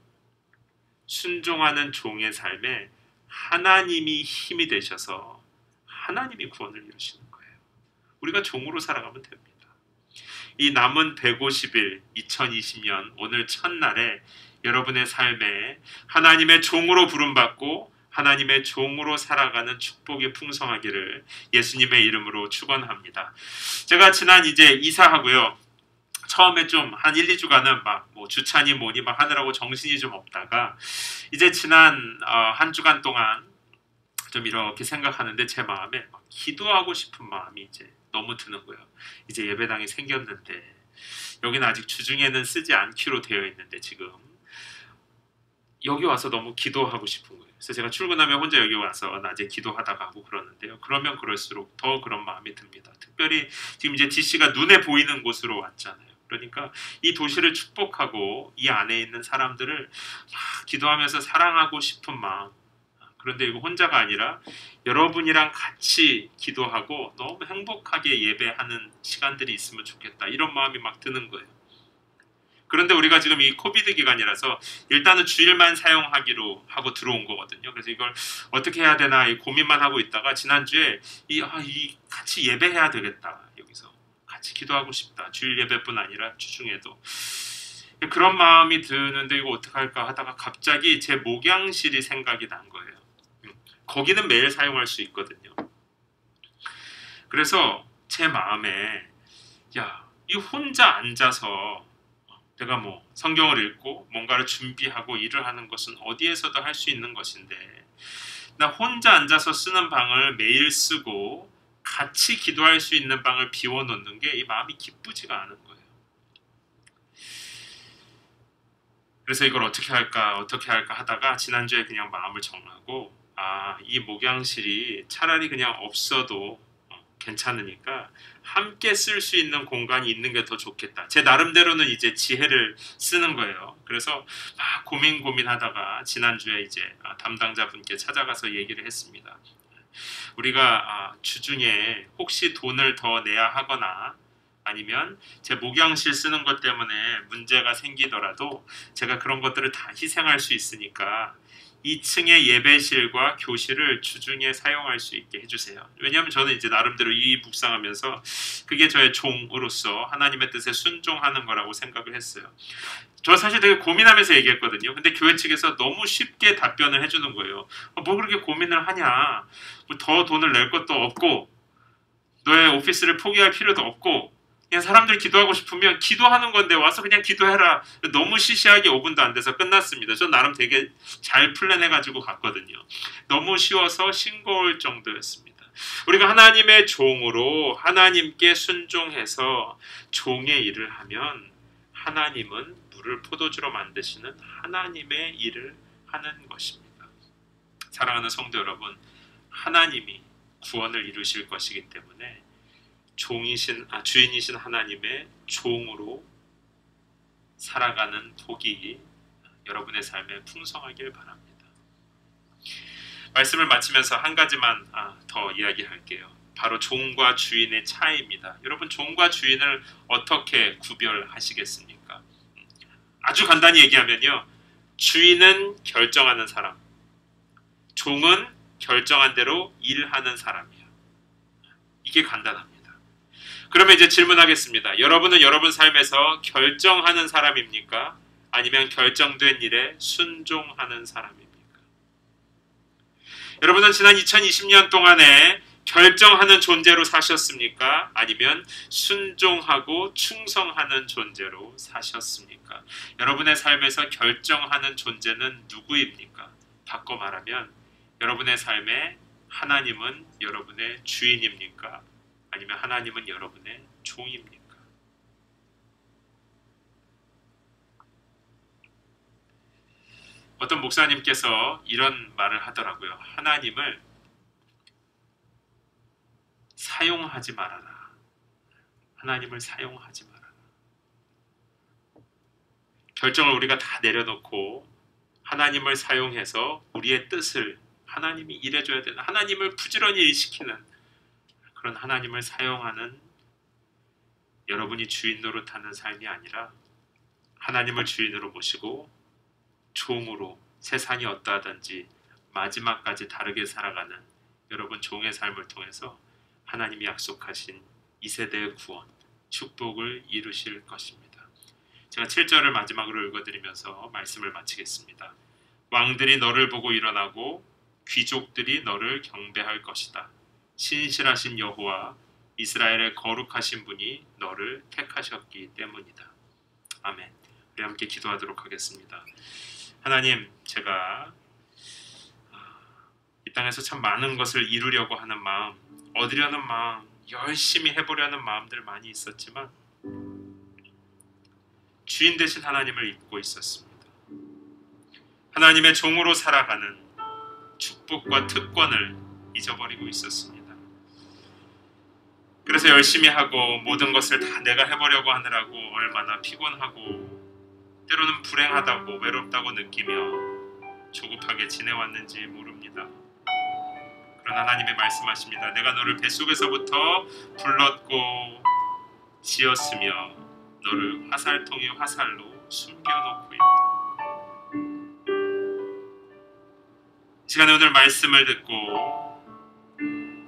Speaker 1: 순종하는 종의 삶에 하나님이 힘이 되셔서 하나님이 구원을 이루시는 거예요. 우리가 종으로 살아가면 됩니다. 이 남은 150일 2020년 오늘 첫날에 여러분의 삶에 하나님의 종으로 부름받고 하나님의 종으로 살아가는 축복이 풍성하기를 예수님의 이름으로 축원합니다. 제가 지난 이제 이사하고요. 처음에 좀 한 1, 2주간은 막 뭐 주차니 뭐니 막 하느라고 정신이 좀 없다가 이제 지난 한 주간 동안 좀 이렇게 생각하는데 제 마음에 막 기도하고 싶은 마음이 이제 너무 드는 거예요. 이제 예배당이 생겼는데 여기는 아직 주중에는 쓰지 않기로 되어 있는데 지금 여기 와서 너무 기도하고 싶은 거예요. 그래서 제가 출근하면 혼자 여기 와서 낮에 기도하다가 하고 그러는데요. 그러면 그럴수록 더 그런 마음이 듭니다. 특별히 지금 이제 DC가 눈에 보이는 곳으로 왔잖아요. 그러니까 이 도시를 축복하고 이 안에 있는 사람들을 막 기도하면서 사랑하고 싶은 마음. 그런데 이거 혼자가 아니라 여러분이랑 같이 기도하고 너무 행복하게 예배하는 시간들이 있으면 좋겠다. 이런 마음이 막 드는 거예요. 그런데 우리가 지금 이 코비드 기간이라서 일단은 주일만 사용하기로 하고 들어온 거거든요. 그래서 이걸 어떻게 해야 되나 고민만 하고 있다가 지난주에 같이 예배해야 되겠다. 여기서 같이 기도하고 싶다. 주일 예배뿐 아니라 주중에도. 그런 마음이 드는데 이거 어떡할까 하다가 갑자기 제 목양실이 생각이 난 거예요. 거기는 매일 사용할 수 있거든요. 그래서 제 마음에 이 혼자 앉아서 내가 뭐 성경을 읽고 뭔가를 준비하고 일을 하는 것은 어디에서도 할 수 있는 것인데 나 혼자 앉아서 쓰는 방을 매일 쓰고 같이 기도할 수 있는 방을 비워놓는 게 이 마음이 기쁘지가 않은 거예요. 그래서 이걸 어떻게 할까 하다가 지난주에 그냥 마음을 정하고, 이 목양실이 차라리 그냥 없어도 괜찮으니까 함께 쓸 수 있는 공간이 있는 게 더 좋겠다. 제 나름대로는 이제 지혜를 쓰는 거예요. 그래서 막 고민하다가 지난주에 이제 담당자분께 찾아가서 얘기를 했습니다. 우리가 주중에 혹시 돈을 더 내야 하거나 아니면 제 목양실 쓰는 것 때문에 문제가 생기더라도 제가 그런 것들을 다 희생할 수 있으니까 2층의 예배실과 교실을 주중에 사용할 수 있게 해주세요. 왜냐하면 저는 이제 나름대로 이 묵상하면서 그게 저의 종으로서 하나님의 뜻에 순종하는 거라고 생각을 했어요. 저 사실 되게 고민하면서 얘기했거든요. 근데 교회 측에서 너무 쉽게 답변을 해주는 거예요. 뭐 그렇게 고민을 하냐. 뭐 더 돈을 낼 것도 없고 너의 오피스를 포기할 필요도 없고 그냥 사람들이 기도하고 싶으면 기도하는 건데 와서 그냥 기도해라. 너무 시시하게 5분도 안 돼서 끝났습니다. 전 나름 되게 잘 플랜해가지고 갔거든요. 너무 쉬워서 싱거울 정도였습니다. 우리가 하나님의 종으로 하나님께 순종해서 종의 일을 하면 하나님은 물을 포도주로 만드시는 하나님의 일을 하는 것입니다. 사랑하는 성도 여러분, 하나님이 구원을 이루실 것이기 때문에 주인이신 하나님의 종으로 살아가는 복이 여러분의 삶에 풍성하길 바랍니다. 말씀을 마치면서 한 가지만 더 이야기할게요. 바로 종과 주인의 차이입니다. 여러분, 종과 주인을 어떻게 구별하시겠습니까? 아주 간단히 얘기하면요. 주인은 결정하는 사람, 종은 결정한 대로 일하는 사람이에요. 이게 간단합니다. 그러면 이제 질문하겠습니다. 여러분은 여러분 삶에서 결정하는 사람입니까? 아니면 결정된 일에 순종하는 사람입니까? 여러분은 지난 2020년 동안에 결정하는 존재로 사셨습니까? 아니면 순종하고 충성하는 존재로 사셨습니까? 여러분의 삶에서 결정하는 존재는 누구입니까? 바꿔 말하면 여러분의 삶에 하나님은 여러분의 주인입니까? 아니면 하나님은 여러분의 종입니까? 어떤 목사님께서 이런 말을 하더라고요. 하나님을 사용하지 말아라. 하나님을 사용하지 말아라. 결정을 우리가 다 내려놓고 하나님을 사용해서 우리의 뜻을 하나님이 일해줘야 되는, 하나님을 부지런히 일시키는 그런 하나님을 사용하는 여러분이 주인 노릇하는 삶이 아니라 하나님을 주인으로 모시고 종으로 세상이 어떠하든지 마지막까지 다르게 살아가는 여러분 종의 삶을 통해서 하나님이 약속하신 이 세대의 구원, 축복을 이루실 것입니다. 제가 7절을 마지막으로 읽어드리면서 말씀을 마치겠습니다. 왕들이 너를 보고 일어나고 귀족들이 너를 경배할 것이다. 신실하신 여호와 이스라엘의 거룩하신 분이 너를 택하셨기 때문이다. 아멘. 우리 함께 기도하도록 하겠습니다. 하나님, 제가 이 땅에서 참 많은 것을 이루려고 하는 마음, 얻으려는 마음, 열심히 해보려는 마음들 많이 있었지만 주인 되신 하나님을 잊고 있었습니다. 하나님의 종으로 살아가는 축복과 특권을 잊어버리고 있었습니다. 그래서 열심히 하고 모든 것을 다 내가 해보려고 하느라고 얼마나 피곤하고 때로는 불행하다고 외롭다고 느끼며 조급하게 지내왔는지 모릅니다. 그러나 하나님이 말씀하십니다. 내가 너를 뱃속에서부터 불렀고 지었으며 너를 화살통의 화살로 숨겨놓고 있다. 이 시간에 오늘 말씀을 듣고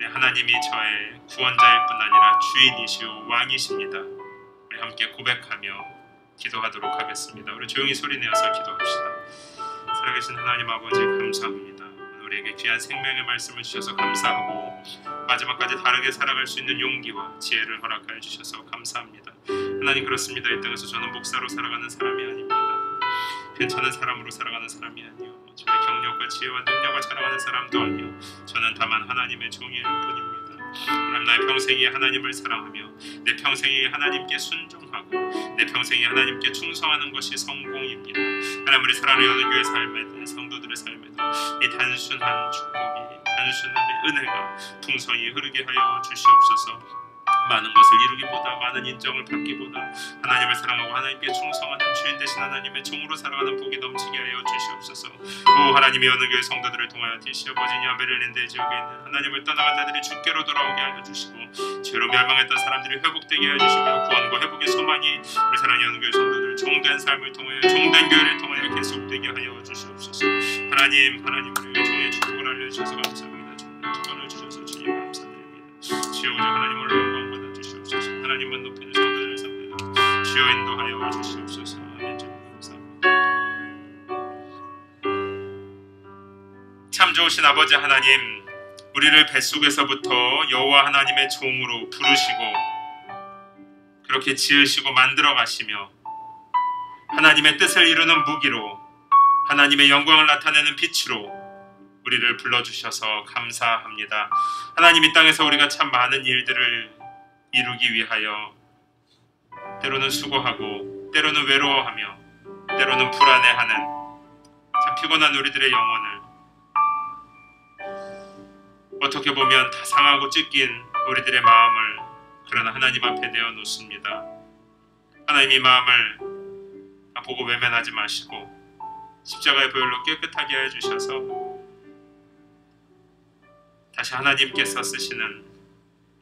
Speaker 1: 하나님이 저의 구원자일 뿐 아니라 주인이시오 왕이십니다. 우리 함께 고백하며 기도하도록 하겠습니다. 우리 조용히 소리내어서 기도합시다. 살아계신 하나님 아버지 감사합니다. 우리에게 귀한 생명의 말씀을 주셔서 감사하고 마지막까지 다르게 살아갈 수 있는 용기와 지혜를 허락하여 주셔서 감사합니다. 하나님, 그렇습니다. 이 땅에서 저는 목사로 살아가는 사람이 아닙니다. 괜찮은 사람으로 살아가는 사람이 아니요, 저의 경력과 지혜와 능력을 자랑하는 사람도 아니요, 저는 다만 하나님의 종일 뿐입니다. 하나님, 나의 평생에 하나님을 사랑하며 내 평생에 하나님께 순종하고 내 평생에 하나님께 충성하는 것이 성공입니다. 하나님, 우리 사랑하는 여든교회 삶에도 성도들의 삶에도 이 단순한 축복이, 단순한 은혜가 풍성히 흐르게 하여 주시옵소서. 많은 것을 이루기보다, 많은 인정을 받기보다 하나님을 사랑하고 하나님께 충성하는 주인 되신 하나님의 종으로 살아가는 복이 넘치게 하여 주시옵소서. 오 하나님의 어느 교회 성도들을 통하여 DC 버지니아 메릴랜드 지역에 있는 하나님을 떠나간 자들이 주께로 돌아오게 하여 주시고 죄로 멸망했던 사람들이 회복되게 하여 주시며 구원과 회복의 소망이 우리 사랑하는 어느 교회 성도들 종된 삶을 통하여, 종된 교회를 통하여 계속되게 하여 주시옵소서. 하나님, 우리에게 종의 축복을 알려주셔서 감사합니다. 축복을 주셔서 주님 감사드립니다. 주여, 오직 하나님 올라온 하나님만 높이는 성도들의 삶에도 주여 인도하여 주시옵소서. 아멘. 감사합니다. 참 좋으신 아버지 하나님, 우리를 뱃속에서부터 여호와 하나님의 종으로 부르시고 그렇게 지으시고 만들어 가시며 하나님의 뜻을 이루는 무기로, 하나님의 영광을 나타내는 빛으로 우리를 불러주셔서 감사합니다. 하나님, 이 땅에서 우리가 참 많은 일들을 이루기 위하여 때로는 수고하고 때로는 외로워하며 때로는 불안해하는 참 피곤한 우리들의 영혼을 어떻게 보면 다 상하고 찢긴 우리들의 마음을 그러나 하나님 앞에 내어놓습니다. 하나님, 이 마음을 보고 외면하지 마시고 십자가의 보혈로 깨끗하게 해주셔서 다시 하나님께서 쓰시는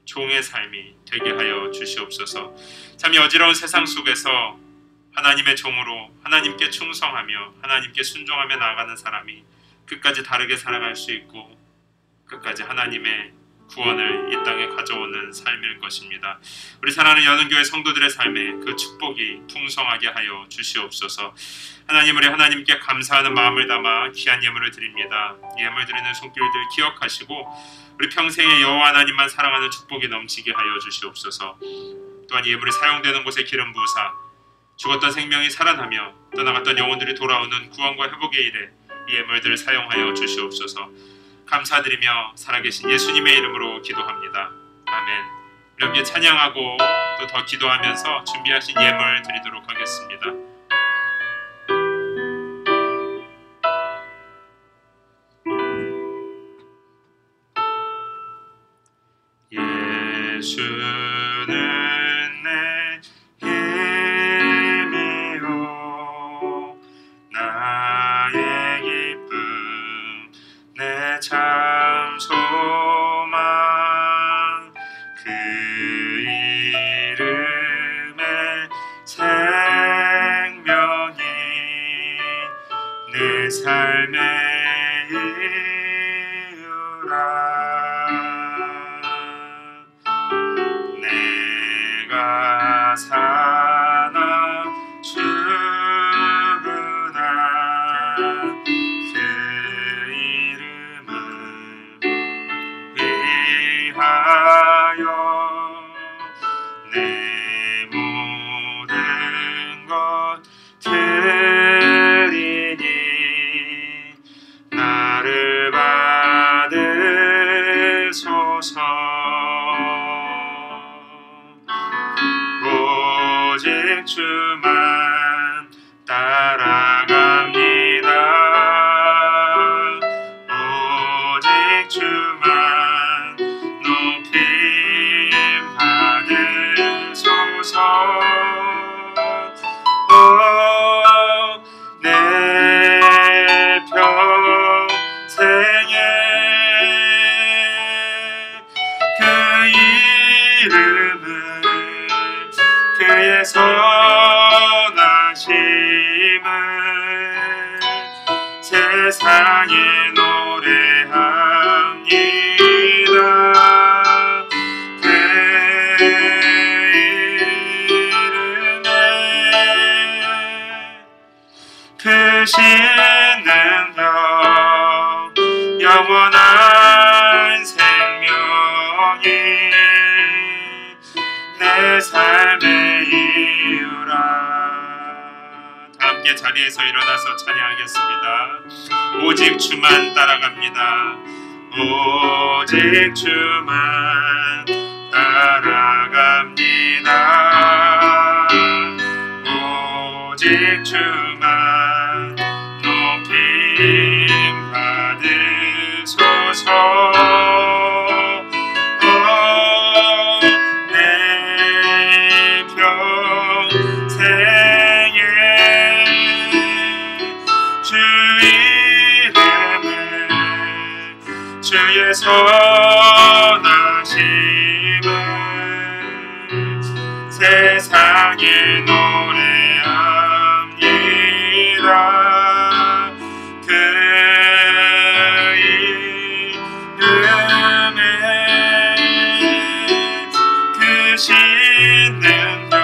Speaker 1: 종의 삶이 되게 하여 주시옵소서. 참 이 어지러운 세상 속에서 하나님의 종으로 하나님께 충성하며 하나님께 순종하며 나아가는 사람이 끝까지 다르게 살아갈 수 있고 끝까지 하나님의 구원을 이 땅에 가져오는 삶일 것입니다. 우리 사랑하는 여는교회 성도들의 삶에 그 축복이 풍성하게 하여 주시옵소서. 하나님, 우리 하나님께 감사하는 마음을 담아 귀한 예물을 드립니다. 예물 드리는 손길들 기억하시고 우리 평생에 여호와 하나님만 사랑하는 축복이 넘치게 하여 주시옵소서. 또한 예물이 사용되는 곳에 기름 부으사 죽었던 생명이 살아나며 떠나갔던 영혼들이 돌아오는 구원과 회복의 일에 이 예물들을 사용하여 주시옵소서. 감사드리며 살아계신 예수님의 이름으로 기도합니다. 아멘. 이렇게 찬양하고 또 더 기도하면서 준비하신 예물 드리도록 하겠습니다. 예수는 내 힘이요 나의 기쁨 내 참 소망 그 이름의 생명이 내 삶의 이유라. 내가 사나 죽으나 그 이름을 위하여 내 모든 것 드리니 나를 받으소서. 오직 주만 따라갑니다. 오직 주만 높임 받으소서. 내 평생에 그 이름을 그의 선하심을 세상에 노래합니다. 그 이름에 크신 능력 영원한 생명이 내 삶의 이유라. 다 함께 자리에서 일어나서 찬양하겠습니다. 오직 주만 따라갑니다. 오직 주만 따라갑니다. 오직 주만 높임 받으소서. 내 평생에 주 이름을 주의 선하심을 세상에 노래합니다. 그 이름에 크신 능력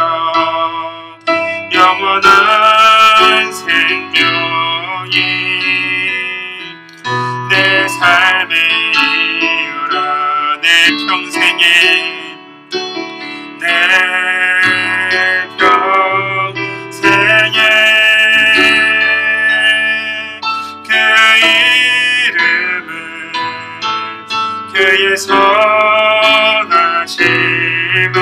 Speaker 1: 영원한 생명이 내 삶의 이유라. 내 평생에 내 평생에 그 이름을 그의 선하심을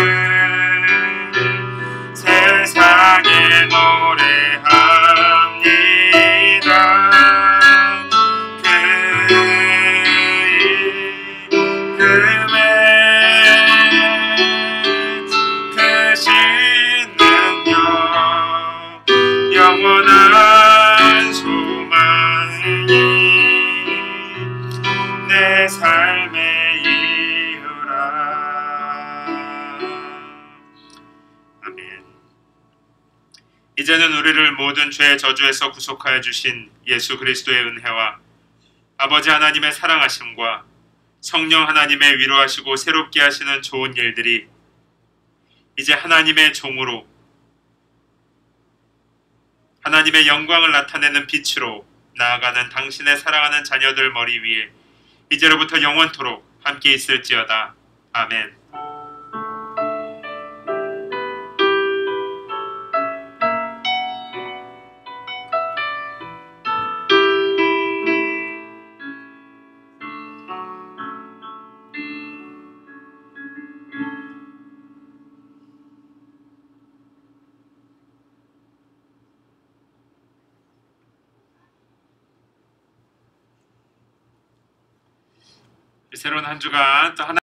Speaker 1: 세상에 노래합니다. 그 이름에 크신 능력 영원한 소망이 내 삶의 이유라. 아멘. 이제는 우리를 모든 죄의 저주에서 구속하여 주신 예수 그리스도의 은혜와 아버지 하나님의 사랑하심과 성령 하나님의 위로하시고 새롭게 하시는 좋은 일들이 이제 하나님의 종으로 하나님의 영광을 나타내는 빛으로 나아가는 당신의 사랑하는 자녀들 머리 위에 이제로부터 영원토록 함께 있을지어다. 아멘. 새로운 한 주간 또 하나